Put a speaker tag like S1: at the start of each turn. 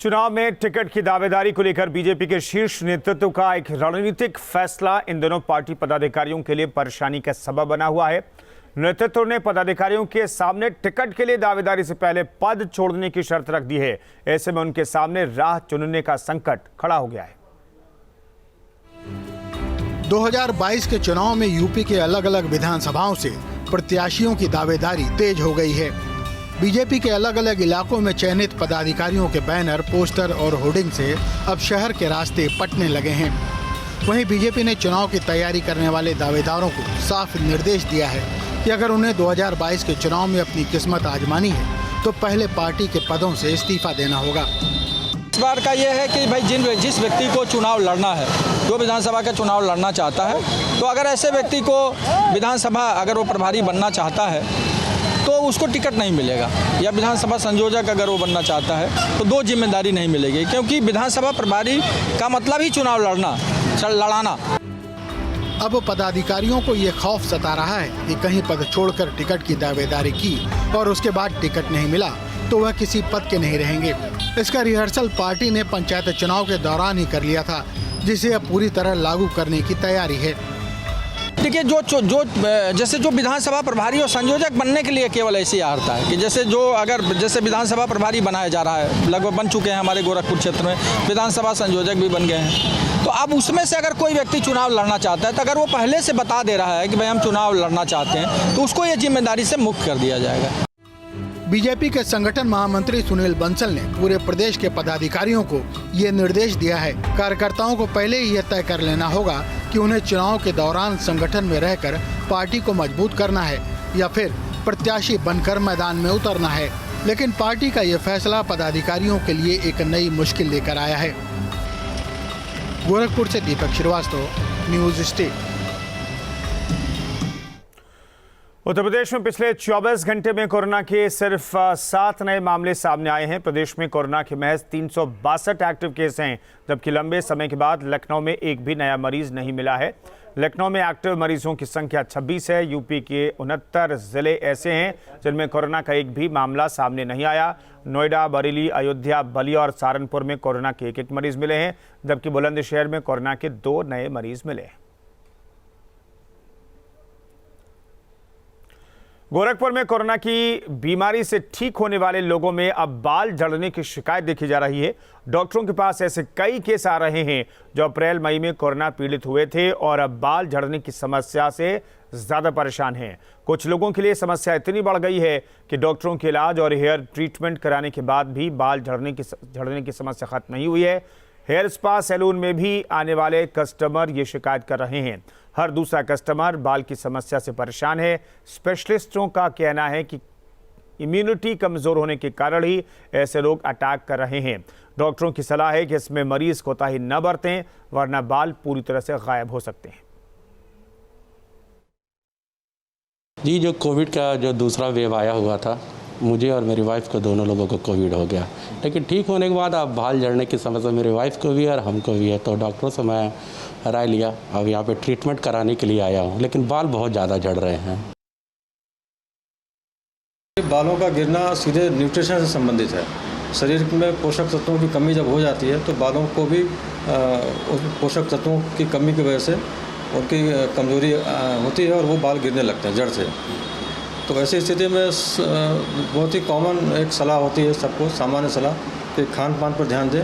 S1: चुनाव में टिकट की दावेदारी को लेकर बीजेपी के शीर्ष नेतृत्व का एक रणनीतिक फैसला इन दोनों पार्टी पदाधिकारियों के लिए परेशानी का सबब बना हुआ है। नेतृत्व ने पदाधिकारियों के सामने टिकट के लिए दावेदारी से पहले पद छोड़ने की शर्त रख दी है। ऐसे में उनके सामने राह चुनने का संकट खड़ा हो गया है।
S2: 2022 के चुनाव में यूपी के अलग अलग विधानसभाओं से प्रत्याशियों की दावेदारी तेज हो गई है। बीजेपी के अलग अलग इलाकों में चयनित पदाधिकारियों के बैनर, पोस्टर और होर्डिंग से अब शहर के रास्ते पटने लगे हैं। वहीं बीजेपी ने चुनाव की तैयारी करने वाले दावेदारों को साफ निर्देश दिया है कि अगर उन्हें 2022 के चुनाव में अपनी किस्मत आजमानी है तो पहले पार्टी के पदों से इस्तीफा देना होगा।
S3: इस बार का यह है कि भाई जिस व्यक्ति को चुनाव लड़ना है, जो विधानसभा का चुनाव लड़ना चाहता है, तो अगर ऐसे व्यक्ति को विधानसभा अगर वो प्रभारी बनना चाहता है तो उसको टिकट नहीं मिलेगा, या विधानसभा संयोजक अगर वो बनना चाहता है तो दो जिम्मेदारी नहीं मिलेगी, क्योंकि विधानसभा प्रभारी का मतलब ही चुनाव लड़ाना।
S2: अब पदाधिकारियों को ये खौफ सता रहा है कि कहीं पद छोड़कर टिकट की दावेदारी की और उसके बाद टिकट नहीं मिला तो वह किसी पद के नहीं रहेंगे। इसका रिहर्सल पार्टी ने पंचायत चुनाव के दौरान ही कर लिया था, जिसे अब पूरी तरह लागू करने की तैयारी है।
S3: देखिए, जैसे जो विधानसभा प्रभारी और संयोजक बनने के लिए केवल ऐसे ही आता है कि जैसे विधानसभा प्रभारी बनाया जा रहा है, लगभग बन चुके हैं हमारे गोरखपुर क्षेत्र में, विधानसभा संयोजक भी बन गए हैं। तो अब उसमें से अगर कोई व्यक्ति चुनाव लड़ना चाहता है तो अगर वो पहले से बता दे रहा है कि भाई हम चुनाव लड़ना चाहते हैं तो उसको ये जिम्मेदारी से मुक्त कर दिया जाएगा।
S2: बीजेपी के संगठन महामंत्री सुनील बंसल ने पूरे प्रदेश के पदाधिकारियों को ये निर्देश दिया है। कार्यकर्ताओं को पहले ही यह तय कर लेना होगा कि उन्हें चुनाव के दौरान संगठन में रहकर पार्टी को मजबूत करना है या फिर प्रत्याशी बनकर मैदान में उतरना है। लेकिन पार्टी का ये फैसला पदाधिकारियों के लिए एक नई मुश्किल लेकर आया है। गोरखपुर से दीपक श्रीवास्तव, न्यूज स्टेट।
S1: उत्तर प्रदेश में पिछले 24 घंटे में कोरोना के सिर्फ 7 नए मामले सामने आए हैं। प्रदेश में कोरोना के महज 362 एक्टिव केस हैं, जबकि लंबे समय के बाद लखनऊ में एक भी नया मरीज नहीं मिला है। लखनऊ में एक्टिव मरीजों की संख्या 26 है। यूपी के 69 जिले ऐसे हैं जिनमें कोरोना का एक भी मामला सामने नहीं आया। नोएडा, बरेली, अयोध्या, बलिया और सहारनपुर में कोरोना के एक मरीज मिले हैं, जबकि बुलंदशहर में कोरोना के 2 नए मरीज मिले हैं। गोरखपुर में कोरोना की बीमारी से ठीक होने वाले लोगों में अब बाल झड़ने की शिकायत देखी जा रही है। डॉक्टरों के पास ऐसे कई केस आ रहे हैं जो अप्रैल मई में कोरोना पीड़ित हुए थे और अब बाल झड़ने की समस्या से ज़्यादा परेशान हैं। कुछ लोगों के लिए समस्या इतनी बढ़ गई है कि डॉक्टरों के इलाज और हेयर ट्रीटमेंट कराने के बाद भी बाल झड़ने की समस्या खत्म नहीं हुई है। हेयर स्पा सैलून में भी आने वाले कस्टमर ये शिकायत कर रहे हैं। हर दूसरा कस्टमर बाल की समस्या से परेशान है। स्पेशलिस्टों का कहना है कि इम्यूनिटी कमज़ोर होने के कारण ही ऐसे लोग अटैक कर रहे हैं। डॉक्टरों की सलाह है कि इसमें मरीज कोताही न बरतें, वरना बाल पूरी तरह से गायब हो सकते हैं।
S4: जी, जो कोविड का जो दूसरा वेव आया हुआ था, मुझे और मेरी वाइफ को दोनों लोगों को कोविड हो गया, लेकिन ठीक होने के बाद अब बाल झड़ने की समस्या मेरी वाइफ को भी है और हमको भी है। तो डॉक्टरों से मैं राय लिया, अब यहाँ पे ट्रीटमेंट कराने के लिए आया हूँ, लेकिन बाल बहुत ज़्यादा झड़ रहे हैं।
S5: बालों का गिरना सीधे न्यूट्रिशन से संबंधित है। शरीर में पोषक तत्वों की कमी जब हो जाती है तो बालों को भी पोषक तत्वों की कमी की वजह से उनकी कमजोरी होती है और वो बाल गिरने लगते हैं जड़ से। तो ऐसी स्थिति में बहुत ही कॉमन एक सलाह होती है सबको, सामान्य सलाह कि खान पान पर ध्यान दें।